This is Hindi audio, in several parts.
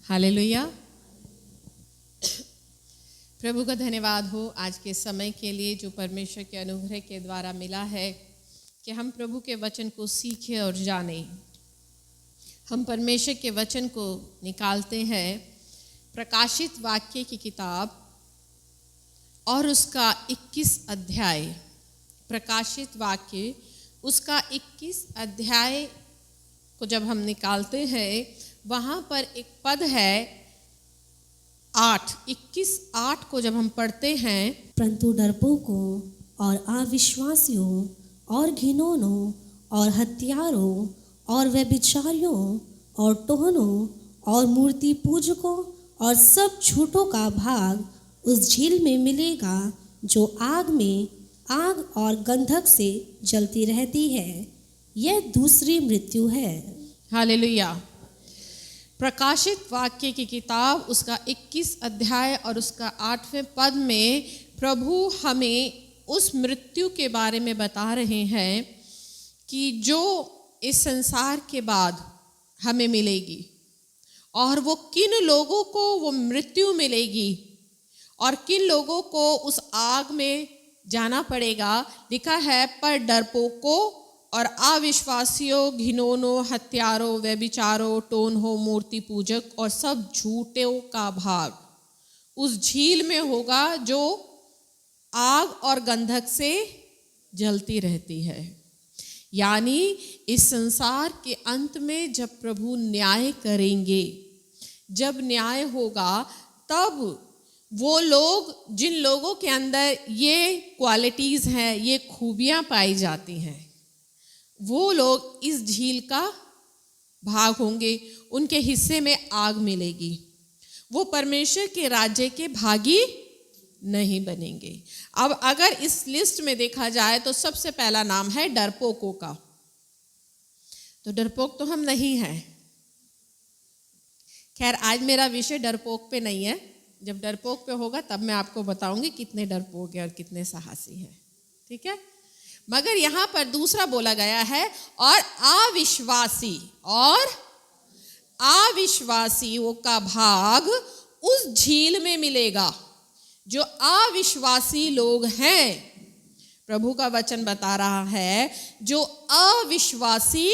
हालेलुया। प्रभु का धन्यवाद हो आज के समय के लिए जो परमेश्वर के अनुग्रह के द्वारा मिला है कि हम प्रभु के वचन को सीखें और जानें। हम परमेश्वर के वचन को निकालते हैं प्रकाशित वाक्य की किताब और उसका 21 अध्याय। प्रकाशित वाक्य उसका 21 अध्याय को जब हम निकालते हैं वहाँ पर एक पद है 21:8 को जब हम पढ़ते हैं, परंतु डरपोकों और अविश्वासियों और घिनौनों और हत्यारों और व्यभिचारियों और टोहनों और मूर्ति पूजकों और सब झूठों का भाग उस झील में मिलेगा जो आग और गंधक से जलती रहती है। यह दूसरी मृत्यु है। हालेलुया। प्रकाशित वाक्य की किताब उसका 21 अध्याय और उसका 8वें पद में प्रभु हमें उस मृत्यु के बारे में बता रहे हैं कि जो इस संसार के बाद हमें मिलेगी और वो किन लोगों को वो मृत्यु मिलेगी और किन लोगों को उस आग में जाना पड़ेगा। लिखा है पर डरपोकों और अविश्वासियों, घिनौनों, हत्यारों, व्यभिचारों, टोनहों, मूर्ति पूजक और सब झूठों का भाग उस झील में होगा जो आग और गंधक से जलती रहती है। यानी इस संसार के अंत में जब प्रभु न्याय करेंगे, जब न्याय होगा, तब वो लोग जिन लोगों के अंदर ये क्वालिटीज़ हैं, ये खूबियाँ पाई जाती हैं, वो लोग इस झील का भाग होंगे, उनके हिस्से में आग मिलेगी। वो परमेश्वर के राज्य के भागी नहीं बनेंगे। अब अगर इस लिस्ट में देखा जाए तो सबसे पहला नाम है डरपोकों का। तो डरपोक तो हम नहीं हैं। खैर आज मेरा विषय डरपोक पे नहीं है। जब डरपोक पे होगा तब मैं आपको बताऊंगी कितने डरपोक हैं और कितने साहसी हैं। ठीक है, मगर यहाँ पर दूसरा बोला गया है और अविश्वासियों का भाग उस झील में मिलेगा। जो अविश्वासी लोग हैं, प्रभु का वचन बता रहा है, जो अविश्वासी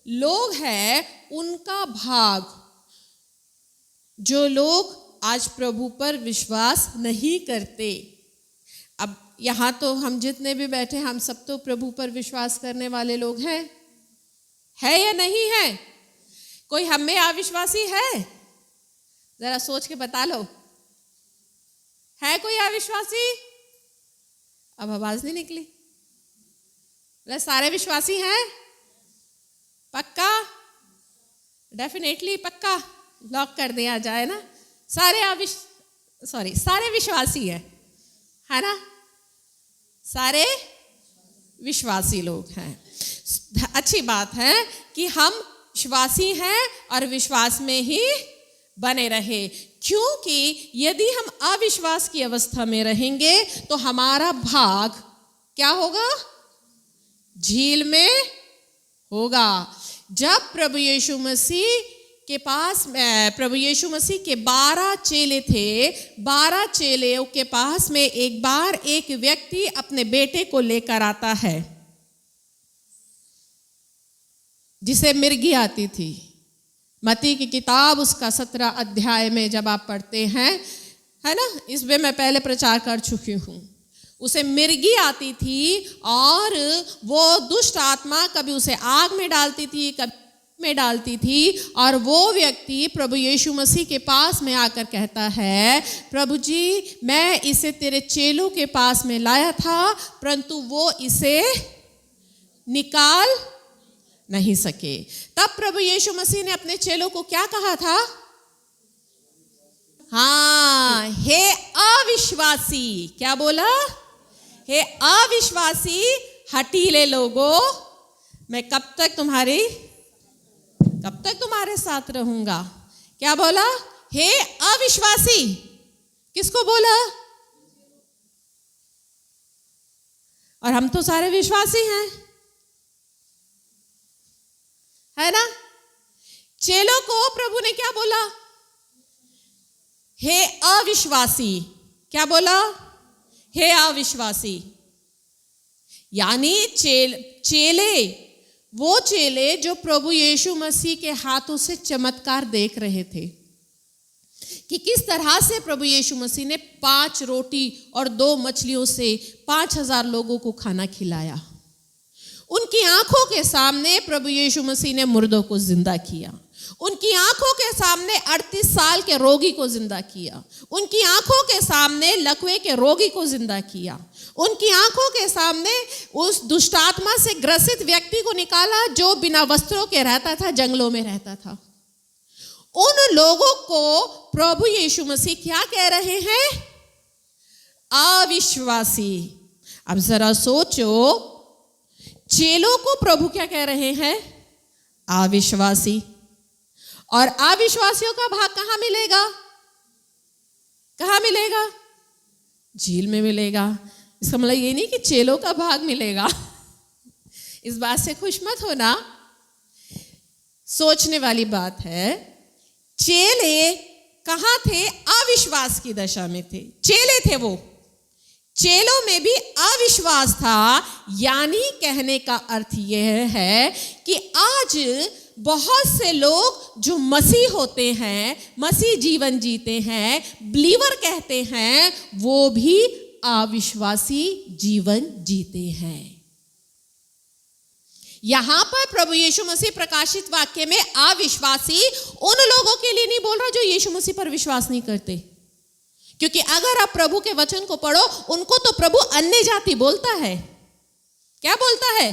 लोग हैं उनका भाग, जो लोग आज प्रभु पर विश्वास नहीं करते। अब यहाँ तो हम जितने भी बैठे, हम सब तो प्रभु पर विश्वास करने वाले लोग हैं, है या नहीं है? कोई हम में अविश्वासी है? जरा सोच के बता लो, है कोई अविश्वासी? अब आवाज नहीं निकली। सारे विश्वासी हैं? पक्का? डेफिनेटली पक्का लॉक कर दिया जाए ना। सारे विश्वासी है ना? सारे विश्वासी लोग हैं। अच्छी बात है कि हम विश्वासी हैं और विश्वास में ही बने रहे, क्योंकि यदि हम अविश्वास की अवस्था में रहेंगे तो हमारा भाग क्या होगा? झील में होगा। जब प्रभु यीशु मसीह के 12 चेले थे, 12 चेलों के पास में एक बार एक व्यक्ति अपने बेटे को लेकर आता है जिसे मिर्गी आती थी। मत्ती की किताब उसका 17 अध्याय में जब आप पढ़ते हैं, है ना, इसमें मैं पहले प्रचार कर चुकी हूँ। उसे मिर्गी आती थी और वो दुष्ट आत्मा कभी उसे आग में डालती थी, कभी में डालती थी, और वो व्यक्ति प्रभु यीशु मसीह के पास में आकर कहता है, प्रभु जी मैं इसे तेरे चेलों के पास में लाया था परंतु वो इसे निकाल नहीं सके। तब प्रभु यीशु मसीह ने अपने चेलों को क्या कहा था? हाँ, हे अविश्वासी, क्या बोला? हे अविश्वासी हठीले लोगों, मैं कब तक तुम्हारे साथ रहूंगा। क्या बोला? हे अविश्वासी। किसको बोला? और हम तो सारे विश्वासी हैं, है ना? चेलों को प्रभु ने क्या बोला? हे अविश्वासी, क्या बोला? हे अविश्वासी। यानी चेले, वो चेले जो प्रभु यीशु मसीह के हाथों से चमत्कार देख रहे थे कि किस तरह से प्रभु यीशु मसीह ने 5 रोटी और 2 मछलियों से 5000 लोगों को खाना खिलाया। उनकी आंखों के सामने प्रभु यीशु मसीह ने मुर्दों को जिंदा किया। उनकी आंखों के सामने 38 साल के रोगी को जिंदा किया। उनकी आंखों के सामने लकवे के रोगी को जिंदा किया। उनकी आंखों के सामने उस दुष्टात्मा से ग्रसित व्यक्ति को निकाला जो बिना वस्त्रों के रहता था, जंगलों में रहता था। उन लोगों को प्रभु यीशु मसीह क्या कह रहे हैं? अविश्वासी। अब जरा सोचो, चेलों को प्रभु क्या कह रहे हैं? अविश्वासी। और अविश्वासियों का भाग कहां मिलेगा? कहां मिलेगा? झील में मिलेगा। इसका मतलब ये नहीं कि चेलों का भाग मिलेगा। इस बात से खुश मत होना, सोचने वाली बात है। चेले कहां थे? अविश्वास की दशा में थे। चेले थे वो, चेलों में भी अविश्वास था। यानी कहने का अर्थ यह है कि आज बहुत से लोग जो मसीह होते हैं, मसीह जीवन जीते हैं, बिलीवर कहते हैं, वो भी अविश्वासी जीवन जीते हैं। यहां पर प्रभु यीशु मसीह प्रकाशित वाक्य में अविश्वासी उन लोगों के लिए नहीं बोल रहा जो यीशु मसीह पर विश्वास नहीं करते, क्योंकि अगर आप प्रभु के वचन को पढ़ो, उनको तो प्रभु अन्य जाति बोलता है। क्या बोलता है?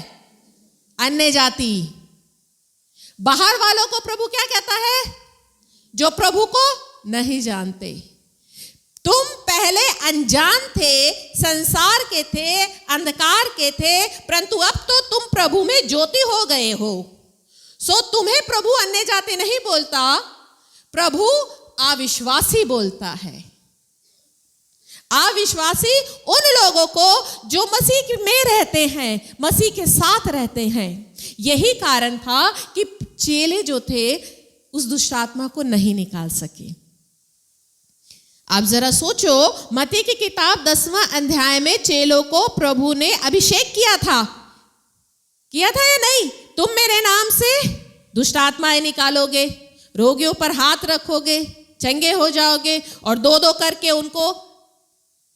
अन्य जाति। बाहर वालों को प्रभु क्या कहता है? जो प्रभु को नहीं जानते। तुम पहले अनजान थे, संसार के थे, अंधकार के थे, परंतु अब तो तुम प्रभु में ज्योति हो गए हो। सो तुम्हें प्रभु अन्य जाति नहीं बोलता, प्रभु अविश्वासी बोलता है। अविश्वासी उन लोगों को जो मसीह में रहते हैं, मसीह के साथ रहते हैं। यही कारण था कि चेले जो थे उस दुष्टात्मा को नहीं निकाल सके। आप जरा सोचो, मत्ती की किताब 10वां अध्याय में चेलों को प्रभु ने अभिषेक किया था या नहीं? तुम मेरे नाम से दुष्टात्माएं निकालोगे, रोगियों पर हाथ रखोगे, चंगे हो जाओगे, और 2-2 करके उनको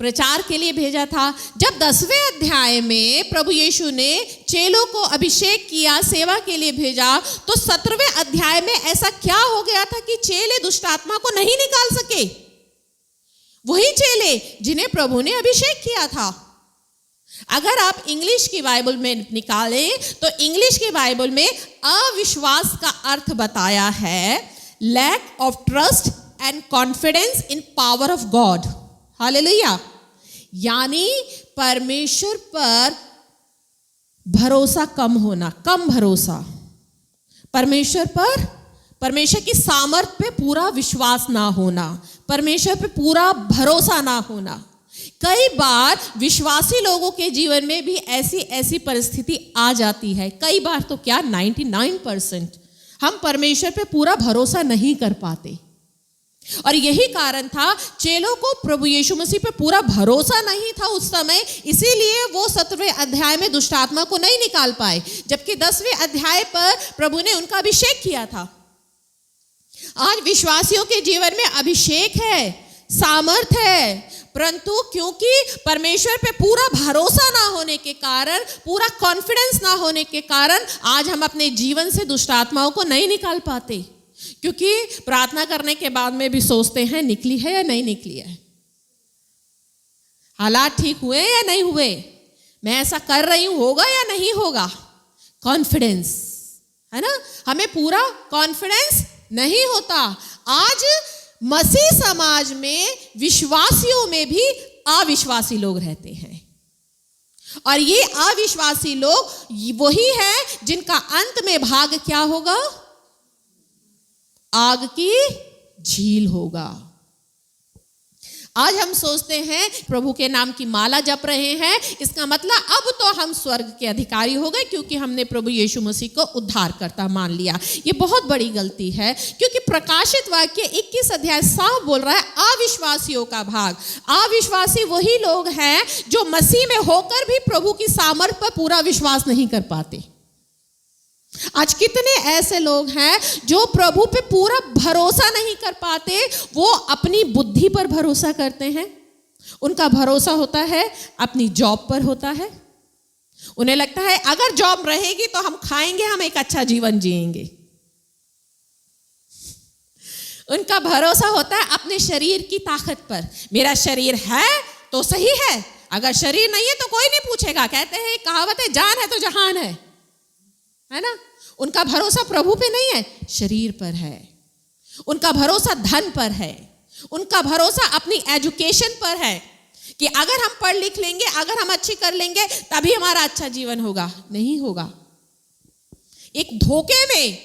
प्रचार के लिए भेजा था। जब 10वें अध्याय में प्रभु यीशु ने चेलों को अभिषेक किया, सेवा के लिए भेजा, तो 17वें अध्याय में ऐसा क्या हो गया था कि चेले दुष्टात्मा को नहीं निकाल सके? वही चेले जिन्हें प्रभु ने अभिषेक किया था। अगर आप इंग्लिश की बाइबल में निकालें तो इंग्लिश की बाइबल में अविश्वास का अर्थ बताया है lack of trust and confidence in power of God. Hallelujah. यानी परमेश्वर पर भरोसा कम होना, कम भरोसा, परमेश्वर की सामर्थ पे पूरा विश्वास ना होना, परमेश्वर पे पूरा भरोसा ना होना। कई बार विश्वासी लोगों के जीवन में भी ऐसी परिस्थिति आ जाती है। कई बार तो क्या 99% हम परमेश्वर पे पूरा भरोसा नहीं कर पाते। और यही कारण था, चेलों को प्रभु यीशु मसीह पे पूरा भरोसा नहीं था उस समय, इसीलिए वो 17वें अध्याय में दुष्टात्मा को नहीं निकाल पाए, जबकि 10वें अध्याय पर प्रभु ने उनका अभिषेक किया था। आज विश्वासियों के जीवन में अभिषेक है, सामर्थ है, परंतु क्योंकि परमेश्वर पे पूरा भरोसा ना होने के कारण, पूरा कॉन्फिडेंस ना होने के कारण आज हम अपने जीवन से दुष्टात्माओं को नहीं निकाल पाते। क्योंकि प्रार्थना करने के बाद में भी सोचते हैं निकली है या नहीं निकली है, हालात ठीक हुए या नहीं हुए, मैं ऐसा कर रही हूं, होगा या नहीं होगा। कॉन्फिडेंस है ना, हमें पूरा कॉन्फिडेंस नहीं होता। आज मसीह समाज में विश्वासियों में भी अविश्वासी लोग रहते हैं, और ये अविश्वासी लोग वही हैं जिनका अंत में भाग क्या होगा? आग की झील होगा। आज हम सोचते हैं प्रभु के नाम की माला जप रहे हैं, इसका मतलब अब तो हम स्वर्ग के अधिकारी हो गए क्योंकि हमने प्रभु यीशु मसीह को उद्धारकर्ता मान लिया। ये बहुत बड़ी गलती है, क्योंकि प्रकाशित वाक्य 21 अध्याय साफ बोल रहा है अविश्वासियों का भाग। अविश्वासी वही लोग हैं जो मसीह में होकर भी प्रभु की सामर्थ पर पूरा विश्वास नहीं कर पाते। आज कितने ऐसे लोग हैं जो प्रभु पे पूरा भरोसा नहीं कर पाते, वो अपनी बुद्धि पर भरोसा करते हैं। उनका भरोसा होता है अपनी जॉब पर होता है। उन्हें लगता है अगर जॉब रहेगी तो हम खाएंगे, हम एक अच्छा जीवन जिएंगे। उनका भरोसा होता है अपने शरीर की ताकत पर। मेरा शरीर है तो सही है, अगर शरीर नहीं है तो कोई नहीं पूछेगा। कहते हैं कहावत है, जान है तो जहान है ना। उनका भरोसा प्रभु पे नहीं है, शरीर पर है। उनका भरोसा धन पर है। उनका भरोसा अपनी एजुकेशन पर है कि अगर हम पढ़ लिख लेंगे, अगर हम अच्छी कर लेंगे तभी हमारा अच्छा जीवन होगा। नहीं होगा। एक धोखे में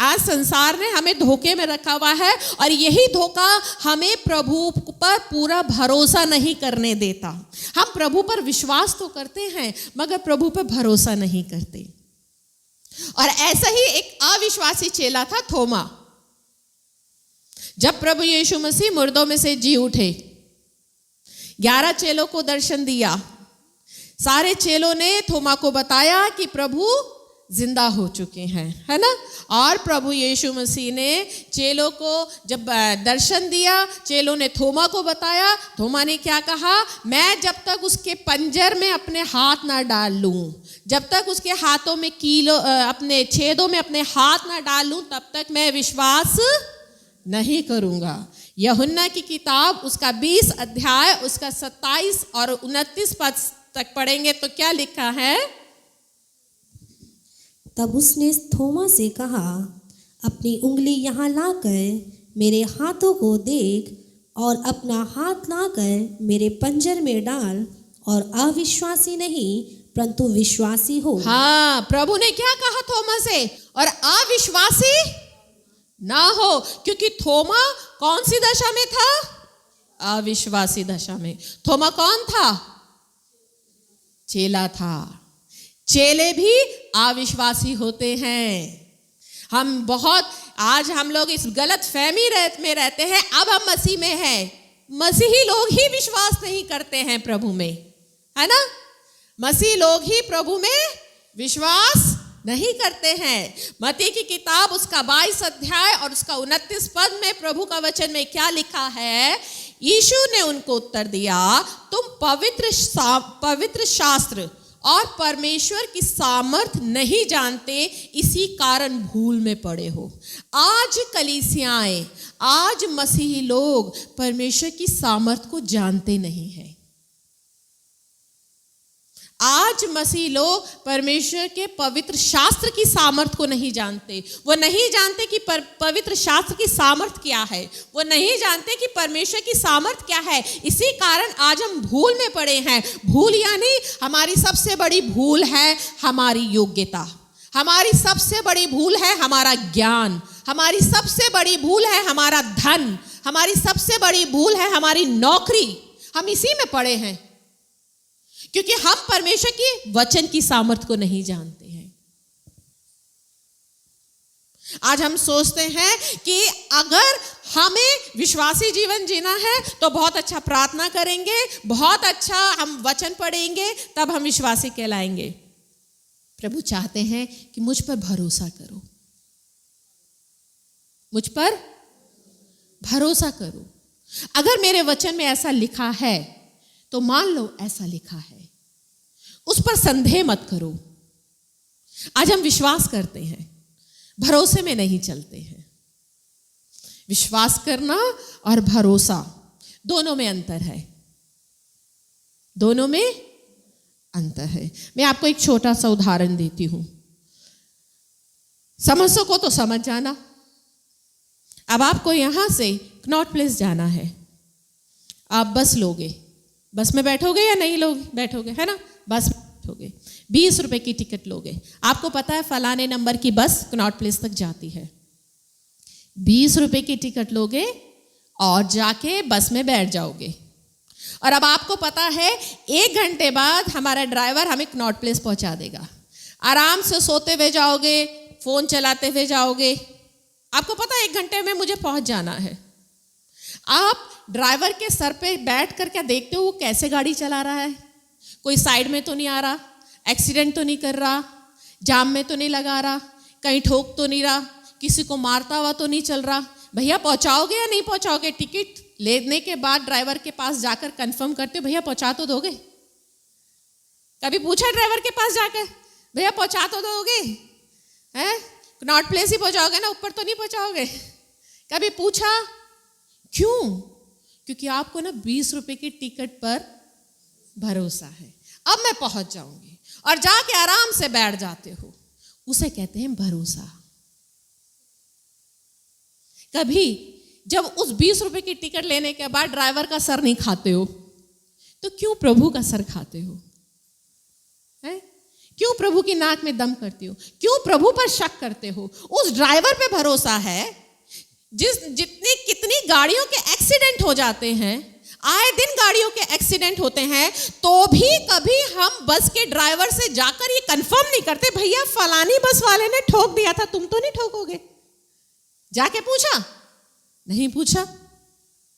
आज संसार ने हमें धोखे में रखा हुआ है, और यही धोखा हमें प्रभु पर पूरा भरोसा नहीं करने देता। हम प्रभु पर विश्वास तो करते हैं मगर प्रभु पर भरोसा नहीं करते। और ऐसा ही एक अविश्वासी चेला था थोमा। जब प्रभु यीशु मसीह मुर्दों में से जी उठे, 11 चेलों को दर्शन दिया। सारे चेलों ने थोमा को बताया कि प्रभु जिंदा हो चुके हैं, है ना। और प्रभु यीशु मसीह ने चेलों को जब दर्शन दिया, चेलों ने थोमा को बताया। थोमा ने क्या कहा, मैं जब तक उसके पंजर में अपने हाथ ना डाल लूं, जब तक उसके हाथों में अपने छेदों में अपने हाथ ना डाल लूं, तब तक मैं विश्वास नहीं करूंगा। यूहन्ना की किताब उसका 20 अध्याय उसका 27 और 29 पद तक पढ़ेंगे तो क्या लिखा है। तब उसने थोमा से कहा, अपनी उंगली यहाँ लाकर मेरे हाथों को देख, और अपना हाथ लाकर मेरे पंजर में डाल, और अविश्वासी नहीं परंतु विश्वासी हो। हाँ, प्रभु ने क्या कहा थोमा से, और अविश्वासी ना हो। क्योंकि थोमा कौन सी दशा में था, अविश्वासी दशा में। थोमा कौन था, चेला था। चेले भी अविश्वासी होते हैं। आज हम लोग इस गलत फहमी में रहते हैं, अब हम मसीह में हैं। मसीही लोग ही विश्वास नहीं करते हैं प्रभु में, है ना। मसीह लोग ही प्रभु में विश्वास नहीं करते हैं। मत्ती की किताब उसका 22 अध्याय और उसका 29 पद में प्रभु का वचन में क्या लिखा है। यीशु ने उनको उत्तर दिया, तुम पवित्र शास्त्र और परमेश्वर की सामर्थ नहीं जानते, इसी कारण भूल में पड़े हो। आज कलीसियाएं, आज मसीही लोग परमेश्वर की सामर्थ को जानते नहीं हैं। आज मसीह लोग परमेश्वर के पवित्र शास्त्र की सामर्थ को नहीं जानते। वो नहीं जानते कि पवित्र शास्त्र की सामर्थ क्या है। वो नहीं जानते कि परमेश्वर की सामर्थ क्या है। इसी कारण आज हम भूल में पड़े हैं। भूल यानी हमारी सबसे बड़ी भूल है हमारी योग्यता। हमारी सबसे बड़ी भूल है हमारा ज्ञान। हमारी सबसे बड़ी भूल है हमारा धन। हमारी सबसे बड़ी भूल है हमारी नौकरी। हम इसी में पड़े हैं क्योंकि हम परमेश्वर की वचन की सामर्थ को नहीं जानते हैं। आज हम सोचते हैं कि अगर हमें विश्वासी जीवन जीना है तो बहुत अच्छा प्रार्थना करेंगे, बहुत अच्छा हम वचन पढ़ेंगे, तब हम विश्वासी कहलाएंगे। प्रभु चाहते हैं कि मुझ पर भरोसा करो, मुझ पर भरोसा करो। अगर मेरे वचन में ऐसा लिखा है तो मान लो ऐसा लिखा है, उस पर संदेह मत करो। आज हम विश्वास करते हैं, भरोसे में नहीं चलते हैं। विश्वास करना और भरोसा दोनों में अंतर है, दोनों में अंतर है। मैं आपको एक छोटा सा उदाहरण देती हूं, समझ सको तो समझ जाना। अब आपको यहां से कनॉट प्लेस जाना है, आप बस लोगे, बस में बैठोगे या नहीं लोगे, बैठोगे, है ना। बस में बैठोगे, 20 रुपए की टिकट लोगे। आपको पता है फलाने नंबर की बस कनॉट प्लेस तक जाती है। 20 रुपए की टिकट लोगे और जाके बस में बैठ जाओगे। और अब आपको पता है 1 घंटे बाद हमारा ड्राइवर हमें कनॉट प्लेस पहुंचा देगा। आराम से सोते हुए जाओगे, फोन चलाते हुए जाओगे, आपको पता है 1 घंटे में मुझे पहुंच जाना है। आप ड्राइवर के सर पे बैठ कर क्या देखते हो वो कैसे गाड़ी चला रहा है? कोई साइड में तो नहीं आ रहा, एक्सीडेंट तो नहीं कर रहा, जाम में तो नहीं लगा रहा, कहीं ठोक तो नहीं रहा, किसी को मारता हुआ तो नहीं चल रहा। भैया पहुंचाओगे या नहीं पहुंचाओगे? टिकट लेने के बाद ड्राइवर के पास जाकर कंफर्म करते हो भैया पहुंचा तो दोगे? कभी पूछा ड्राइवर के पास जाकर भैया पहुंचा तो दोगे? हैं? कनॉट प्लेस ही पहुंचाओगे ना, ऊपर तो नहीं पहुंचाओगे? कभी पूछा? क्यों? क्योंकि आपको ना 20 रुपए की टिकट पर भरोसा है, अब मैं पहुंच जाऊंगी, और जाके आराम से बैठ जाते हो, उसे कहते हैं भरोसा। कभी जब उस 20 रुपए की टिकट लेने के बाद ड्राइवर का सर नहीं खाते हो, तो क्यों प्रभु का सर खाते हो? है? क्यों प्रभु की नाक में दम करते हो? क्यों प्रभु पर शक करते हो? उस ड्राइवर पे भरोसा है जितनी कितनी गाड़ियों के एक्सीडेंट हो जाते हैं, आए दिन गाड़ियों के एक्सीडेंट होते हैं, तो भी कभी हम बस के ड्राइवर से जाकर ये कंफर्म नहीं करते भैया फलानी बस वाले ने ठोक दिया था, तुम तो नहीं ठोकोगे? जाके पूछा? नहीं पूछा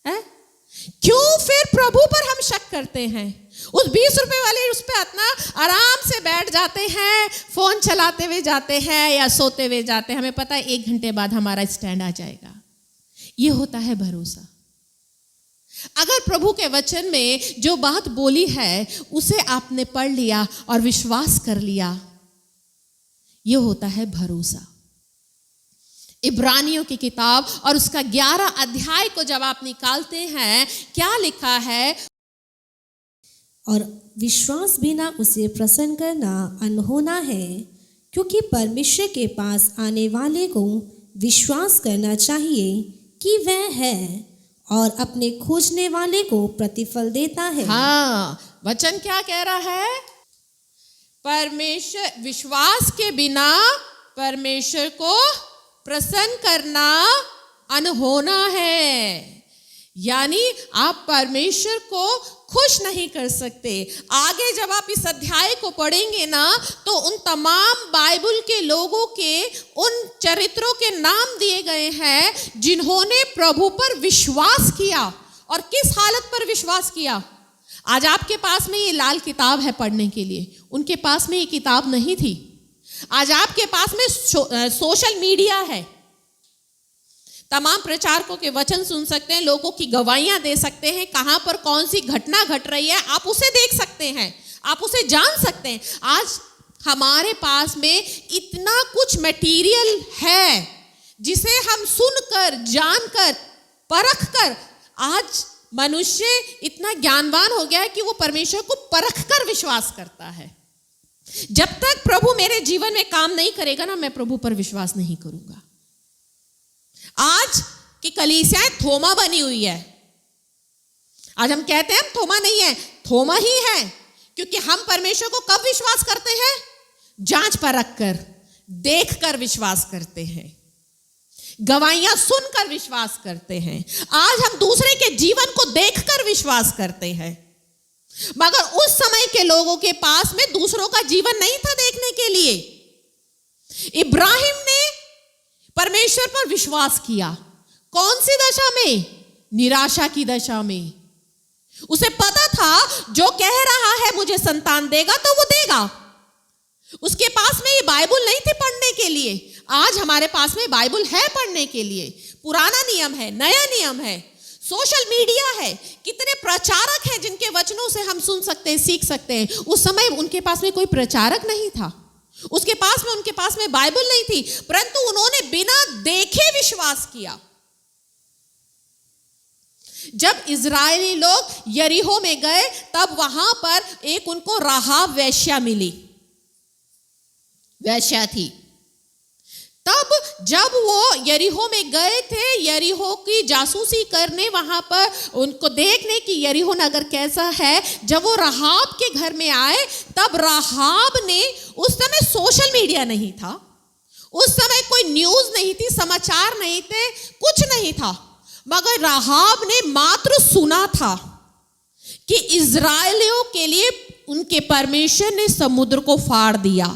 है? क्यों फिर प्रभु पर हम शक करते हैं? उस 20 रुपए वाले उस पे इतना आराम से बैठ जाते हैं, फोन चलाते हुए जाते हैं या सोते हुए जाते हैं, हमें पता है 1 घंटे बाद हमारा स्टैंड आ जाएगा। ये होता है भरोसा। अगर प्रभु के वचन में जो बात बोली है उसे आपने पढ़ लिया और विश्वास कर लिया, ये होता है भरोसा। इब्रानियों की किताब और उसका 11 अध्याय को जब आप निकालते हैं, क्या लिखा है? और विश्वास बिना उसे प्रसन्न करना अनहोना है, क्योंकि परमेश्वर के पास आने वाले को विश्वास करना चाहिए कि वह है और अपने खोजने वाले को प्रतिफल देता है। हाँ, वचन क्या कह रहा है? परमेश्वर, विश्वास के बिना परमेश्वर को प्रसन्न करना अनहोना है। यानी आप परमेश्वर को खुश नहीं कर सकते। आगे जब आप इस अध्याय को पढ़ेंगे ना, तो उन तमाम बाइबल के लोगों के उन चरित्रों के नाम दिए गए हैं जिन्होंने प्रभु पर विश्वास किया। और किस हालत पर विश्वास किया? आज आपके पास में ये लाल किताब है पढ़ने के लिए, उनके पास में ये किताब नहीं थी। आज आपके पास में सोशल मीडिया है, तमाम प्रचारकों के वचन सुन सकते हैं, लोगों की गवाहियां दे सकते हैं, कहां पर कौन सी घटना घट रही है आप उसे देख सकते हैं, आप उसे जान सकते हैं। आज हमारे पास में इतना कुछ मटेरियल है जिसे हम सुनकर, जानकर, परखकर, आज मनुष्य इतना ज्ञानवान हो गया है कि वो परमेश्वर को परखकर विश्वास करता है। जब तक प्रभु मेरे जीवन में काम नहीं करेगा ना, मैं प्रभु पर विश्वास नहीं करूंगा। आज की कलीसियाएं थोमा बनी हुई है। आज हम कहते हैं हम थोमा नहीं है, थोमा ही है, क्योंकि हम परमेश्वर को कब विश्वास करते हैं? जांच परख कर, देख कर विश्वास करते हैं, गवाहियां सुनकर विश्वास करते हैं। आज हम दूसरे के जीवन को देखकर विश्वास करते हैं, मगर उस समय के लोगों के पास में दूसरों का जीवन नहीं था देखने के लिए। इब्राहिम ने परमेश्वर पर विश्वास किया। कौन सी दशा में? निराशा की दशा में। उसे पता था जो कह रहा है मुझे संतान देगा तो वो देगा। उसके पास में ये बाइबल नहीं थी पढ़ने के लिए। आज हमारे पास में बाइबल है पढ़ने के लिए। पुराना नियम है, नया नियम है, सोशल मीडिया है, कितने प्रचारक हैं जिनके वचनों से हम सुन सकते हैं, सीख सकते हैं। उस समय उनके पास में कोई प्रचारक नहीं था, उनके पास में बाइबल नहीं थी, परंतु उन्होंने बिना देखे विश्वास किया। जब इजरायली लोग यरीहो में गए, तब वहां पर एक उनको राहाब वेश्या मिली, वेश्या थी। तब जब वो यरीहो में गए थे, यरीहो की जासूसी करने, वहां पर उनको देखने की यरीहो नगर कैसा है, जब वो राहाब के घर में आए, तब राहाब ने, उस समय सोशल मीडिया नहीं था, उस समय कोई न्यूज नहीं थी, समाचार नहीं थे, कुछ नहीं था, मगर राहाब ने मात्र सुना था कि इजराइलियों के लिए उनके परमेश्वर ने समुद्र को फाड़ दिया।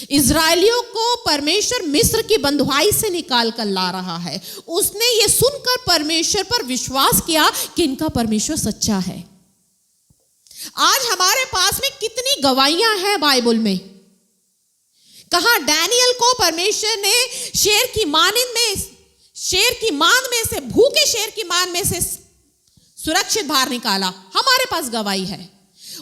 इजराइलियों को परमेश्वर मिस्र की बंधुआई से निकाल कर ला रहा है। उसने ये सुनकर परमेश्वर पर विश्वास किया कि इनका परमेश्वर सच्चा है। आज हमारे पास में कितनी गवाहियां हैं बाइबल में। कहा डैनियल को परमेश्वर ने शेर की मांद में से, भूखे शेर की मांद में से सुरक्षित बाहर निकाला, हमारे पास गवाही है।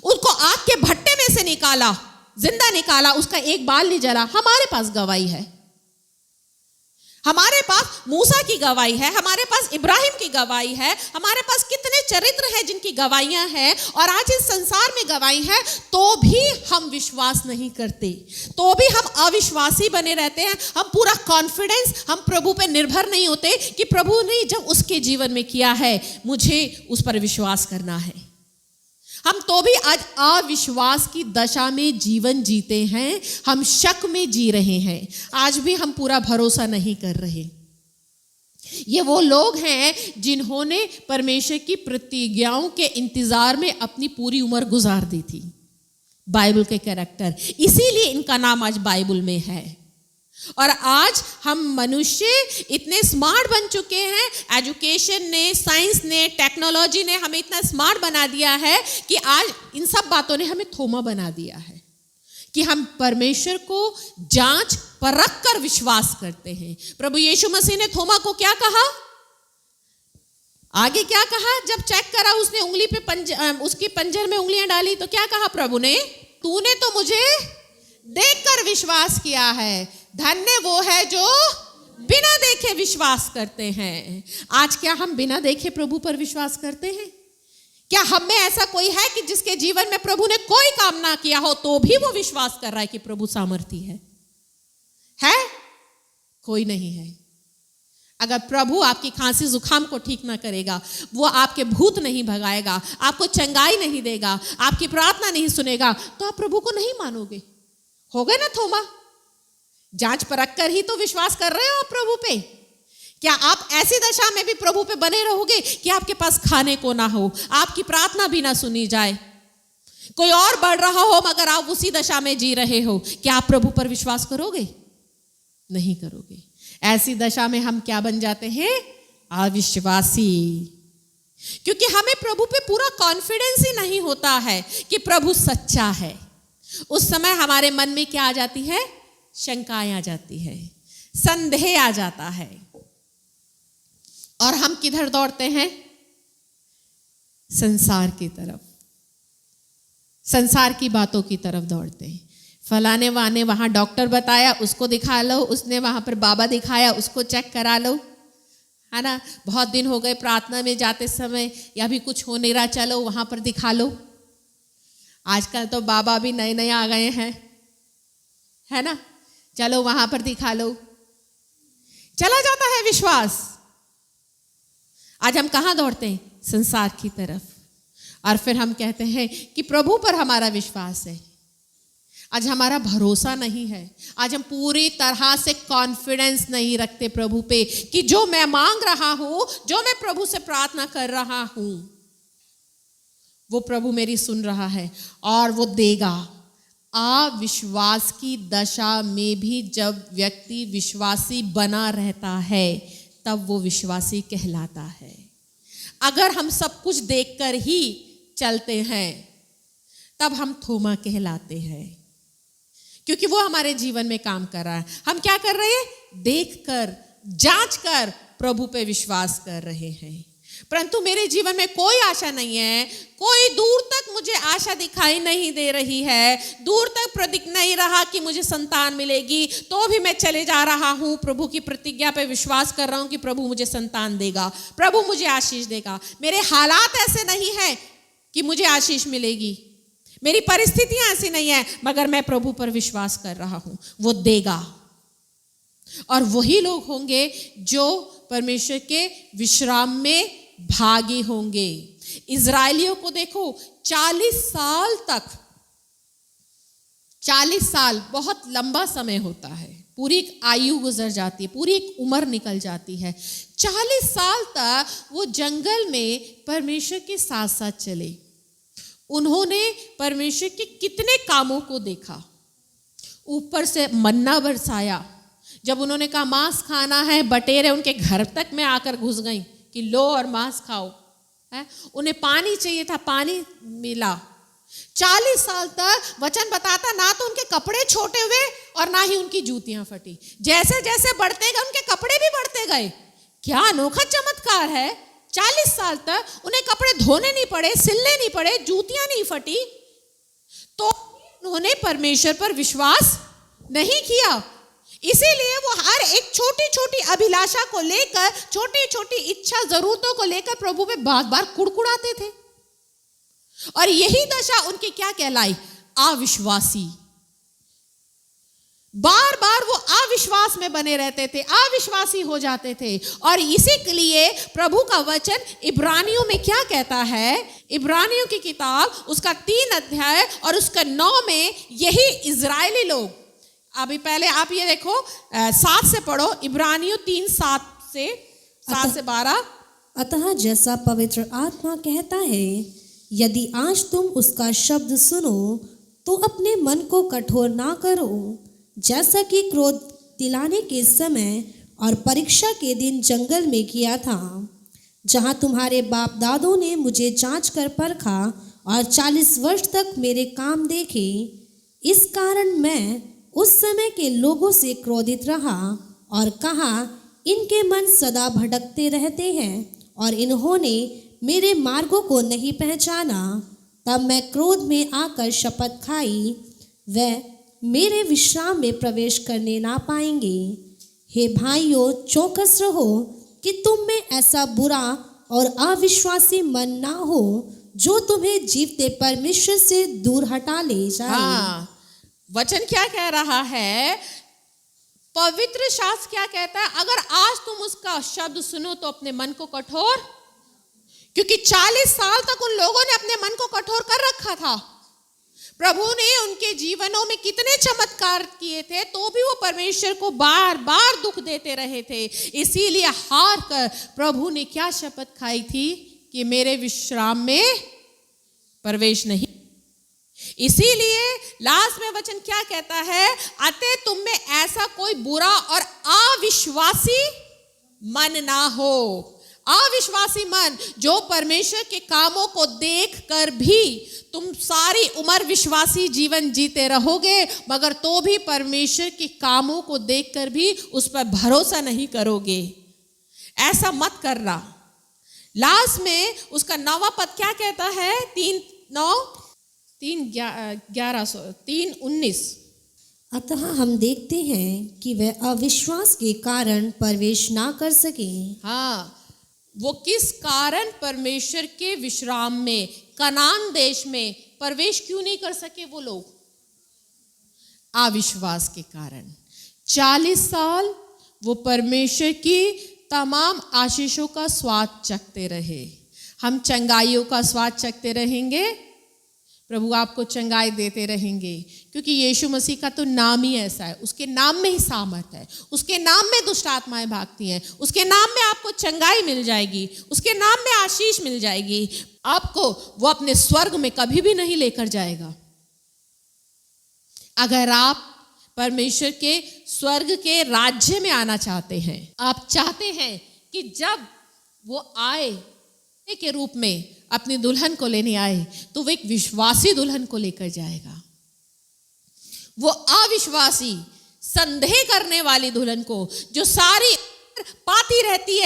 उनको आग के भट्टे में से निकाला, जिंदा निकाला, उसका एक बाल नहीं जला, हमारे पास गवाही है। हमारे पास मूसा की गवाही है, हमारे पास इब्राहिम की गवाही है, हमारे पास कितने चरित्र हैं जिनकी गवाहियां हैं। और आज इस संसार में गवाही है तो भी हम विश्वास नहीं करते, तो भी हम अविश्वासी बने रहते हैं। हम पूरा कॉन्फिडेंस, हम प्रभु पे निर्भर नहीं होते कि प्रभु ने जब उसके जीवन में किया है मुझे उस पर विश्वास करना है। हम तो भी आज अविश्वास की दशा में जीवन जीते हैं, हम शक में जी रहे हैं, आज भी हम पूरा भरोसा नहीं कर रहे। ये वो लोग हैं जिन्होंने परमेश्वर की प्रतिज्ञाओं के इंतजार में अपनी पूरी उम्र गुजार दी थी। बाइबल के कैरेक्टर, इसीलिए इनका नाम आज बाइबल में है। और आज हम मनुष्य इतने स्मार्ट बन चुके हैं, एजुकेशन ने, साइंस ने, टेक्नोलॉजी ने हमें इतना स्मार्ट बना दिया है कि आज इन सब बातों ने हमें थोमा बना दिया है कि हम परमेश्वर को जांच परख कर विश्वास करते हैं। प्रभु यीशु मसीह ने थोमा को क्या कहा? आगे क्या कहा? जब चेक करा उसने उंगली पे उसकी पंजर में उंगलियां डाली तो क्या कहा प्रभु ने? तूने तो मुझे देखकर विश्वास किया है, धन्य वो है जो बिना देखे विश्वास करते हैं। आज क्या हम बिना देखे प्रभु पर विश्वास करते हैं? क्या हम में ऐसा कोई है कि जिसके जीवन में प्रभु ने कोई काम ना किया हो तो भी वो विश्वास कर रहा है कि प्रभु सामर्थी है? कोई नहीं है। अगर प्रभु आपकी खांसी जुकाम को ठीक ना करेगा, वो आपके भूत नहीं भगाएगा, आपको चंगाई नहीं देगा, आपकी प्रार्थना नहीं सुनेगा, तो आप प्रभु को नहीं मानोगे। हो गए ना थोमा? जांच परख कर ही तो विश्वास कर रहे हो आप प्रभु पे। क्या आप ऐसी दशा में भी प्रभु पे बने रहोगे कि आपके पास खाने को ना हो, आपकी प्रार्थना भी ना सुनी जाए, कोई और बढ़ रहा हो मगर आप उसी दशा में जी रहे हो? क्या आप प्रभु पर विश्वास करोगे? नहीं करोगे। ऐसी दशा में हम क्या बन जाते हैं? अविश्वासी। क्योंकि हमें प्रभु पे पूरा कॉन्फिडेंस ही नहीं होता है कि प्रभु सच्चा है। उस समय हमारे मन में क्या आ जाती है? शंकाएं आ जाती है, संदेह आ जाता है। और हम किधर दौड़ते हैं? संसार की तरफ, संसार की बातों की तरफ दौड़ते हैं। फलाने वाने वहां डॉक्टर बताया, उसको दिखा लो, उसने वहां पर बाबा दिखाया, उसको चेक करा लो, है ना। बहुत दिन हो गए प्रार्थना में जाते समय, या भी कुछ हो नहीं रहा, चलो वहां पर दिखा लो। आजकल तो बाबा भी नए नए आ गए हैं, है ना, चलो वहां पर दिखा लो। चला जाता है विश्वास। आज हम कहां दौड़ते हैं? संसार की तरफ। और फिर हम कहते हैं कि प्रभु पर हमारा विश्वास है। आज हमारा भरोसा नहीं है। आज हम पूरी तरह से कॉन्फिडेंस नहीं रखते प्रभु पे कि जो मैं मांग रहा हूं, जो मैं प्रभु से प्रार्थना कर रहा हूं, वो प्रभु मेरी सुन रहा है और वो देगा। अविश्वास की दशा में भी जब व्यक्ति विश्वासी बना रहता है तब वो विश्वासी कहलाता है। अगर हम सब कुछ देखकर ही चलते हैं तब हम थोमा कहलाते हैं, क्योंकि वो हमारे जीवन में काम कर रहा है। हम क्या कर रहे हैं? देखकर, जांच कर प्रभु पे विश्वास कर रहे हैं। परंतु मेरे जीवन में कोई आशा नहीं है, कोई दूर तक मुझे आशा दिखाई नहीं दे रही है, दूर तक प्रतीक नहीं रहा कि मुझे संतान मिलेगी, तो भी मैं चले जा रहा हूं, प्रभु की प्रतिज्ञा पे विश्वास कर रहा हूं कि प्रभु मुझे संतान देगा, प्रभु मुझे आशीष देगा। मेरे हालात ऐसे नहीं है कि मुझे आशीष मिलेगी, मेरी परिस्थितियां ऐसी नहीं है, मगर मैं प्रभु पर विश्वास कर रहा हूं, वो देगा। और वही लोग होंगे जो परमेश्वर के विश्राम में भागी होंगे। इजराइलियों को देखो, 40 साल तक, 40 साल बहुत लंबा समय होता है, पूरी एक आयु गुजर जाती है, पूरी एक उम्र निकल जाती है। 40 साल तक वो जंगल में परमेश्वर के साथ साथ चले। उन्होंने परमेश्वर के कितने कामों को देखा। ऊपर से मन्ना बरसाया, जब उन्होंने कहा मांस खाना है, बटेरें उनके घर तक में आकर घुस गई कि लो और मांस खाओ है। उन्हें पानी चाहिए था, पानी मिला। 40 साल तक वचन बताता ना तो उनके कपड़े छोटे हुए और ना ही उनकी जूतियां फटी। जैसे जैसे बढ़ते गए उनके कपड़े भी बढ़ते गए। क्या अनोखा चमत्कार है। 40 साल तक उन्हें कपड़े धोने नहीं पड़े, सिलने नहीं पड़े, जूतियां नहीं फटी, तो उन्होंने परमेश्वर पर विश्वास नहीं किया। इसीलिए वो हर एक छोटी छोटी अभिलाषा को लेकर, छोटी छोटी इच्छा जरूरतों को लेकर प्रभु पे बार बार कुड़कुड़ाते थे। और यही दशा उनकी क्या कहलाई? अविश्वासी। बार बार वो अविश्वास में बने रहते थे, अविश्वासी हो जाते थे। और इसी के लिए प्रभु का वचन इब्रानियों में क्या कहता है? इब्रानियों की किताब उसका 3 अध्याय और उसका 9 में यही इजरायली लोग, अभी पहले आप ये देखो 7 से पढ़ो, इब्रानियों 3 7 से 12। अतः जैसा पवित्र आत्मा कहता है, यदि आज तुम उसका शब्द सुनो तो अपने मन को कठोर ना करो, जैसा कि क्रोध दिलाने के समय और परीक्षा के दिन जंगल में किया था, जहाँ तुम्हारे बाप दादों ने मुझे जांच कर परखा और 40 वर्ष तक मेरे काम देखे। इस कारण मैं उस समय के लोगों से क्रोधित रहा और कहा, इनके मन सदा भटकते रहते हैं और इन्होंने मेरे मार्गों को नहीं पहचाना। तब मैं क्रोध में आकर शपथ खाई, वह मेरे विश्राम में प्रवेश करने ना पाएंगे। हे भाइयों, चौकस रहो कि तुम में ऐसा बुरा और अविश्वासी मन ना हो जो तुम्हें जीवते परमेश्वर से दूर हटा ले जाए। हाँ, वचन क्या कह रहा है? पवित्र शास्त्र क्या कहता है? अगर आज तुम उसका शब्द सुनो तो अपने मन को कठोर, क्योंकि 40 साल तक उन लोगों ने अपने मन को कठोर कर रखा था। प्रभु ने उनके जीवनों में कितने चमत्कार किए थे, तो भी वो परमेश्वर को बार बार दुख देते रहे थे। इसीलिए हार कर प्रभु ने क्या शपथ खाई थी कि मेरे विश्राम में प्रवेश नहीं। इसीलिए लास्ट में वचन क्या कहता है? अतः तुम में ऐसा कोई बुरा और अविश्वासी मन ना हो। अविश्वासी मन जो परमेश्वर के कामों को देख कर भी तुम सारी उम्र विश्वासी जीवन जीते रहोगे, मगर तो भी परमेश्वर के कामों को देखकर भी उस पर भरोसा नहीं करोगे। ऐसा मत करना। लास्ट में उसका 9वां पद क्या कहता है? 3:19। अतः हम देखते हैं कि वह अविश्वास के कारण प्रवेश ना कर सके। हाँ, वो किस कारण परमेश्वर के विश्राम में, कनान देश में प्रवेश क्यों नहीं कर सके? वो लोग अविश्वास के कारण। 40 साल वो परमेश्वर की तमाम आशीषों का स्वाद चखते रहे। हम चंगाइयों का स्वाद चखते रहेंगे, प्रभु आपको चंगाई देते रहेंगे, क्योंकि यीशु मसीह का तो नाम ही ऐसा है। उसके नाम में ही सामर्थ है, उसके नाम में दुष्ट आत्माएं भागती हैं, उसके नाम में आपको चंगाई मिल जाएगी, उसके नाम में आशीष मिल जाएगी। आपको वो अपने स्वर्ग में कभी भी नहीं लेकर जाएगा। अगर आप परमेश्वर के स्वर्ग के राज्य में आना चाहते हैं, आप चाहते हैं कि जब वो आए के रूप में अपनी दुल्हन को लेने आए, तो वो एक विश्वासी दुल्हन को लेकर जाएगा। वो अविश्वासी, संदेह करने वाली दुल्हन को, जो सारी पाती रहती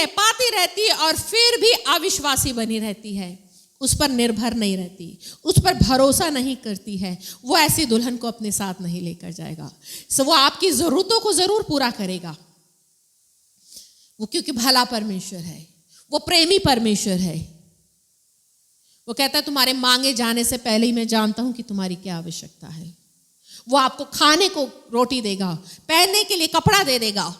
है और फिर भी अविश्वासी बनी रहती है, उस पर निर्भर नहीं रहती, उस पर भरोसा नहीं करती है, वो ऐसी दुल्हन को अपने साथ नहीं लेकर जाएगा। सो वो आपकी जरूरतों को जरूर पूरा करेगा, वो क्योंकि भला परमेश्वर है, वो प्रेमी परमेश्वर है। वो कहता है तुम्हारे मांगे जाने से पहले ही मैं जानता हूं कि तुम्हारी क्या आवश्यकता है। वो आपको खाने को रोटी देगा, पहनने के लिए कपड़ा दे देगा,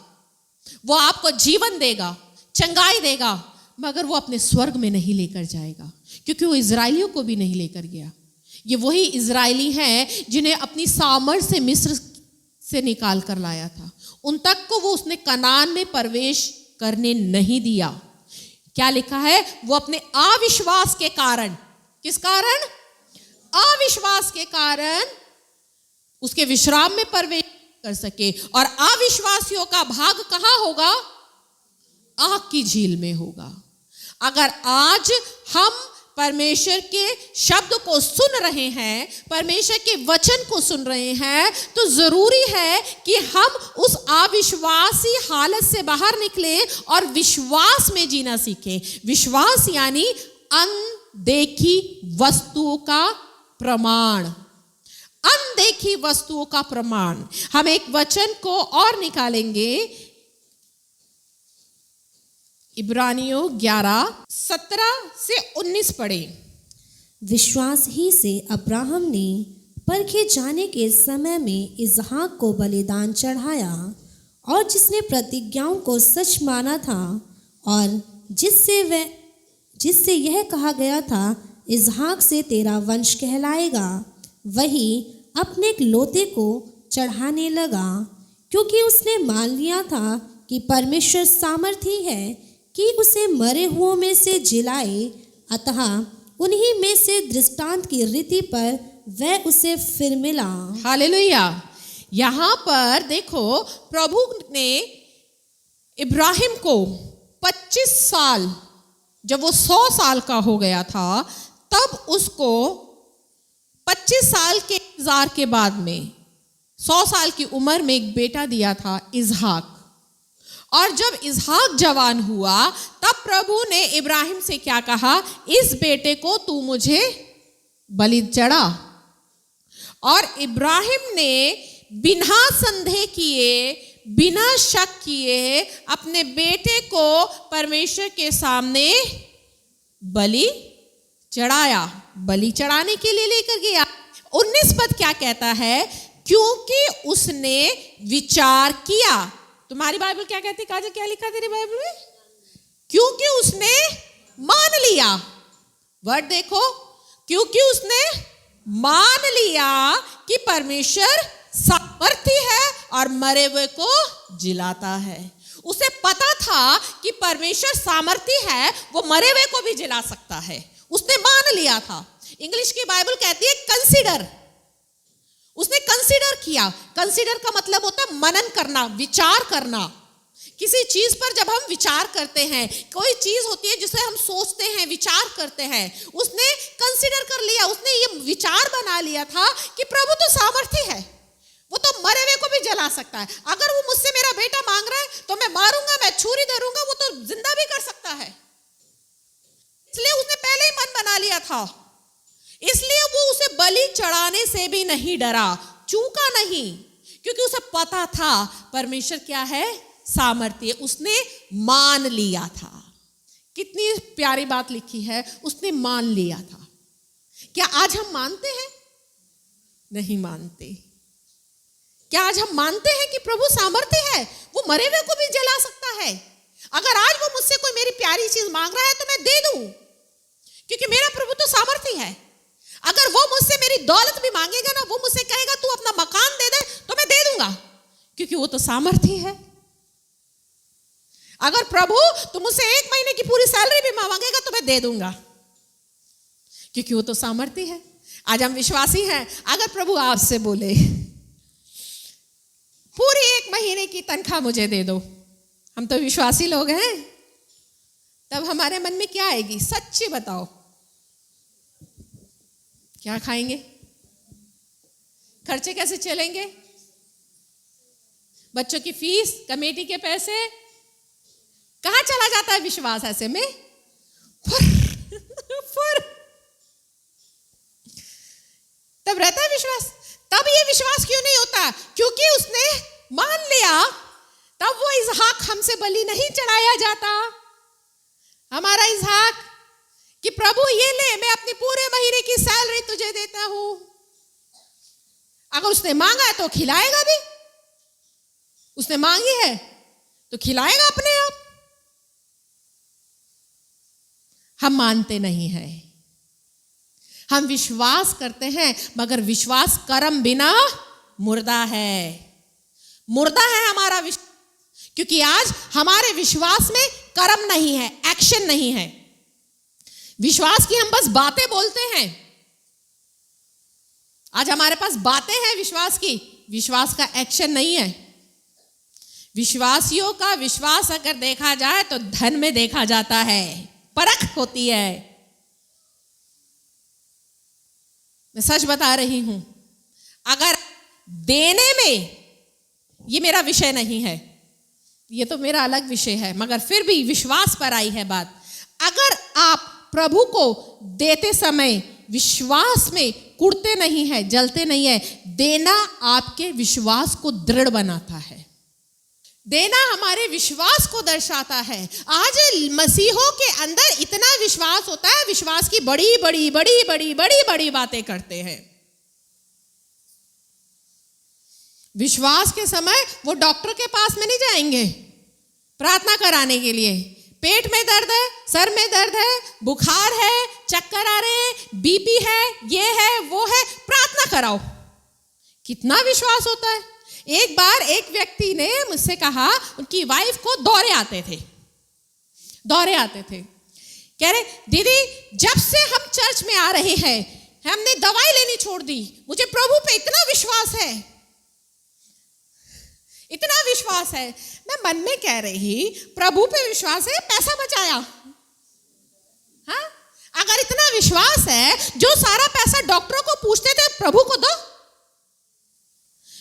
वो आपको जीवन देगा, चंगाई देगा, मगर वो अपने स्वर्ग में नहीं लेकर जाएगा, क्योंकि वो इजराइलियों को भी नहीं लेकर गया। ये वही इजराइली हैं जिन्हें अपनी सामर्थ से मिस्र से निकाल कर लाया था। उन तक को वो उसने कनान में प्रवेश करने नहीं दिया। क्या लिखा है? वो अपने अविश्वास के कारण, किस कारण? अविश्वास के कारण उसके विश्राम में प्रवेश कर सके। और अविश्वासियों का भाग कहां होगा? आग की झील में होगा। अगर आज हम परमेश्वर के शब्द को सुन रहे हैं, परमेश्वर के वचन को सुन रहे हैं, तो जरूरी है कि हम उस अविश्वासी हालत से बाहर निकले और विश्वास में जीना सीखें। विश्वास यानी अनदेखी वस्तुओं का प्रमाण, अनदेखी वस्तुओं का प्रमाण। हम एक वचन को और निकालेंगे, इब्रानियों 11:17-19 पढ़े। विश्वास ही से अब्राहम ने परखे जाने के समय में इसहाक को बलिदान चढ़ाया, और जिसने प्रतिज्ञाओं को सच माना था, और जिससे यह कहा गया था इसहाक से तेरा वंश कहलाएगा, वही अपने इकलौते को चढ़ाने लगा, क्योंकि उसने मान लिया था कि परमेश्वर सामर्थी है कि उसे मरे हुओं में से जिलाए। अतः उन्हीं में से दृष्टांत की रीति पर वह उसे फिर मिला। हालेलुया। यहां पर देखो, प्रभु ने इब्राहिम को 25 साल, जब वो 100 साल का हो गया था, तब उसको 25 साल के इंतजार के बाद में 100 साल की उम्र में एक बेटा दिया था, इसहाक। और जब इसहाक जवान हुआ, तब प्रभु ने इब्राहिम से क्या कहा? इस बेटे को तू मुझे बलि चढ़ा। और इब्राहिम ने बिना संदेह किए, बिना शक किए अपने बेटे को परमेश्वर के सामने बलि चढ़ाया, बलि चढ़ाने के लिए लेकर गया। 19 पद क्या कहता है? क्योंकि उसने विचार किया। तुम्हारी बाइबल क्या कहती? काजल, क्या लिखा तेरी बाइबल में? क्योंकि उसने मान लिया। वर्ड देखो, क्योंकि उसने मान लिया कि परमेश्वर सामर्थी है और मरे हुए को जिलाता है। उसे पता था कि परमेश्वर सामर्थी है, वो मरे हुए को भी जिला सकता है। उसने मान लिया था। इंग्लिश की बाइबल कहती है कंसीडर। उसने कंसीडर किया। कंसीडर का मतलब होता है मनन करना, विचार करना। किसी चीज पर जब हम विचार करते हैं, कोई चीज होती है जिसे हम सोचते हैं, विचार करते हैं, उसने कंसीडर कर लिया। उसने ये विचार बना लिया था कि प्रभु तो सामर्थी है, वो तो मरे हुए को भी जला सकता है। अगर वो मुझसे मेरा बेटा मांग रहा है तो मैं मारूंगा, मैं छुरी धरूंगा, वो तो जिंदा भी कर सकता है। इसलिए उसने पहले ही मन बना लिया था। इसलिए वो उसे बलि चढ़ाने से भी नहीं डरा, चूका नहीं, क्योंकि उसे पता था परमेश्वर क्या है? सामर्थ्य। उसने मान लिया था। कितनी प्यारी बात लिखी है, उसने मान लिया था। क्या आज हम मानते हैं? नहीं मानते। क्या आज हम मानते हैं कि प्रभु सामर्थ्य है, वो मरे हुए को भी जला सकता है? अगर आज वो मुझसे कोई मेरी प्यारी चीज मांग रहा है तो मैं दे दूं, क्योंकि मेरा प्रभु तो सामर्थ्य है। अगर वो मुझसे मेरी दौलत भी मांगेगा ना, वो मुझसे कहेगा तू अपना मकान दे दे, तो मैं दे दूंगा, क्योंकि वो तो सामर्थ्य है। अगर प्रभु तुम मुझसे 1 महीने की पूरी सैलरी भी मांगेगा तो मैं दे दूंगा, क्योंकि वो तो सामर्थ्य है। आज हम विश्वासी हैं। अगर प्रभु आपसे बोले पूरी 1 महीने की तनख्वाह मुझे दे दो, हम तो विश्वासी लोग हैं, तब हमारे मन में क्या आएगी? सच्ची बताओ, क्या खाएंगे? खर्चे कैसे चलेंगे? बच्चों की फीस, कमेटी के पैसे, कहां चला जाता है विश्वास? ऐसे में फुर तब रहता है विश्वास। तब ये विश्वास क्यों नहीं होता? क्योंकि उसने मान लिया। तब वो इसहाक हमसे बलि नहीं चढ़ाया जाता। हमारा इसहाक कि प्रभु ये ले, मैं अपनी पूरे महीने की सैलरी तुझे देता हूं। अगर उसने मांगा है तो खिलाएगा भी, उसने मांगी है तो खिलाएगा अपने आप। हम मानते नहीं हैं, हम विश्वास करते हैं, मगर विश्वास कर्म बिना मुर्दा है। मुर्दा है हमारा विश्वास, क्योंकि आज हमारे विश्वास में कर्म नहीं है, एक्शन नहीं है। विश्वास की हम बस बातें बोलते हैं। आज हमारे पास बातें हैं विश्वास की, विश्वास का एक्शन नहीं है। विश्वासियों का विश्वास अगर देखा जाए तो धन में देखा जाता है, परख होती है। मैं सच बता रही हूं, अगर देने में, ये मेरा विषय नहीं है, ये तो मेरा अलग विषय है, मगर फिर भी विश्वास पर आई है बात। अगर आप प्रभु को देते समय विश्वास में कुड़ते नहीं है, जलते नहीं है, देना आपके विश्वास को दृढ़ बनाता है। देना हमारे विश्वास को दर्शाता है। आज मसीहों के अंदर इतना विश्वास होता है, विश्वास की बड़ी बड़ी बड़ी बड़ी बड़ी बड़ी बातें करते हैं। विश्वास के समय वो डॉक्टर के पास में नहीं जाएंगे प्रार्थना कराने के लिए। पेट में दर्द है, सर में दर्द है, बुखार है, चक्कर आ रहे हैं, बीपी है, ये है, वो है, प्रार्थना कराओ। कितना विश्वास होता है। एक बार एक व्यक्ति ने मुझसे कहा, उनकी वाइफ को दौरे आते थे। कह रहे, दीदी जब से हम चर्च में आ रहे हैं हमने दवाई लेनी छोड़ दी, मुझे प्रभु पे इतना विश्वास है, इतना विश्वास है। मैं मन में कह रही, प्रभु पे विश्वास है, पैसा बचाया। हाँ, अगर इतना विश्वास है, जो सारा पैसा डॉक्टरों को पूछते थे प्रभु को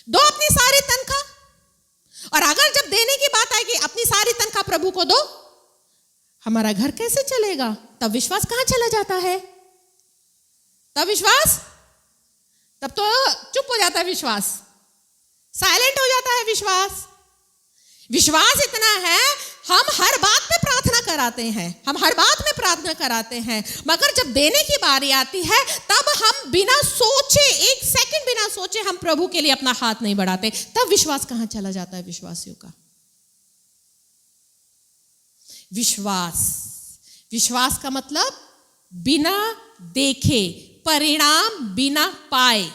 दो अपनी सारी तनख्वाह। और अगर जब देने की बात आएगी, अपनी सारी तनख्वाह प्रभु को दो, हमारा घर कैसे चलेगा? तब विश्वास कहां चला जाता है? तब तो चुप हो जाता है विश्वास, साइलेंट हो जाता है विश्वास। विश्वास इतना है, हम हर बात पे प्रार्थना कराते हैं, मगर जब देने की बारी आती है तब हम बिना सोचे, एक सेकंड बिना सोचे हम प्रभु के लिए अपना हाथ नहीं बढ़ाते। तब विश्वास कहां चला जाता है विश्वासियों का? विश्वास का मतलब बिना देखे, परिणाम बिना पाए।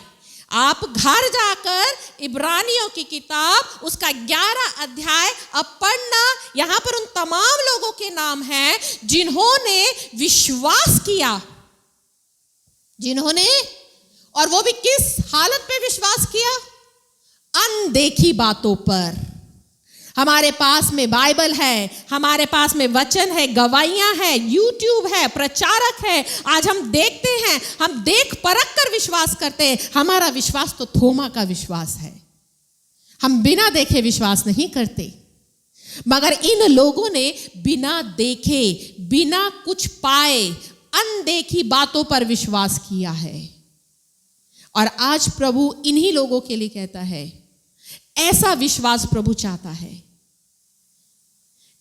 आप घर जाकर इब्रानियों की किताब उसका 11 अध्याय अब पढ़ना। यहां पर उन तमाम लोगों के नाम हैं जिन्होंने विश्वास किया, और वो भी किस हालत पे विश्वास किया? अनदेखी बातों पर। हमारे पास में बाइबल है, हमारे पास में वचन है, गवाहियां है, यूट्यूब है, प्रचारक है। आज हम देखते हैं, हम देख परख कर विश्वास करते हैं। हमारा विश्वास तो थोमा का विश्वास है। हम बिना देखे विश्वास नहीं करते, मगर इन लोगों ने बिना देखे, बिना कुछ पाए, अनदेखी बातों पर विश्वास किया है। और आज प्रभु इन्हीं लोगों के लिए कहता है, ऐसा विश्वास प्रभु चाहता है।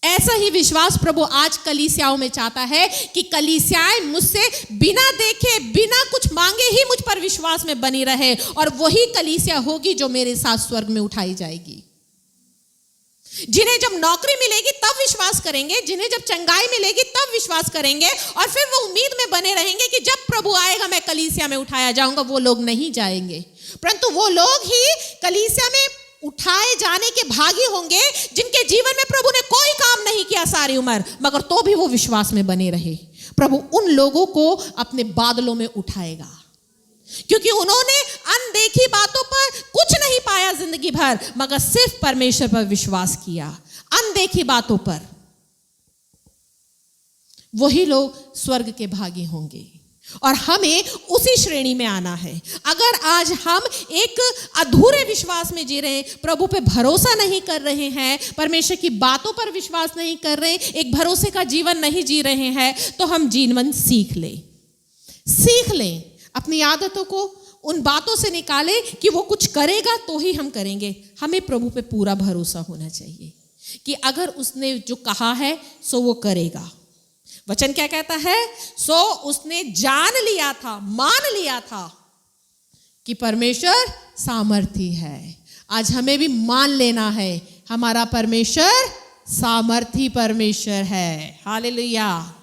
ऐसा ही विश्वास प्रभु आज कलीसियाओं में चाहता है कि कलीसियाएं मुझसे बिना देखे, बिना कुछ मांगे ही मुझ पर विश्वास में बनी रहे, और वही कलीसिया होगी जो मेरे साथ स्वर्ग में उठाई जाएगी। जिन्हें जब नौकरी मिलेगी तब विश्वास करेंगे, जिन्हें जब चंगाई मिलेगी तब विश्वास करेंगे, और फिर वो उम्मीद में बने रहेंगे कि जब प्रभु आएगा मैं कलीसिया में उठाया जाऊंगा। वो लोग नहीं जाएंगे, परंतु वो लोग ही कलीसिया में उठाए जाने के भागी होंगे जिनके जीवन में प्रभु ने कोई काम नहीं किया सारी उम्र, मगर तो भी वो विश्वास में बने रहे। प्रभु उन लोगों को अपने बादलों में उठाएगा, क्योंकि उन्होंने अनदेखी बातों पर कुछ नहीं पाया जिंदगी भर, मगर सिर्फ परमेश्वर पर विश्वास किया। अनदेखी बातों पर वही लोग स्वर्ग के भागी होंगे, और हमें उसी श्रेणी में आना है। अगर आज हम एक अधूरे विश्वास में जी रहे हैं, प्रभु पे भरोसा नहीं कर रहे हैं, परमेश्वर की बातों पर विश्वास नहीं कर रहे हैं, एक भरोसे का जीवन नहीं जी रहे हैं, तो हम जीवन सीख लें। अपनी आदतों को उन बातों से निकालें कि वो कुछ करेगा तो ही हम करेंगे। हमें प्रभु पे पूरा भरोसा होना चाहिए कि अगर उसने जो कहा है सो वो करेगा। वचन क्या कहता है? सो उसने जान लिया था, मान लिया था कि परमेश्वर सामर्थी है। आज हमें भी मान लेना है, हमारा परमेश्वर सामर्थी परमेश्वर है। हालेलुया।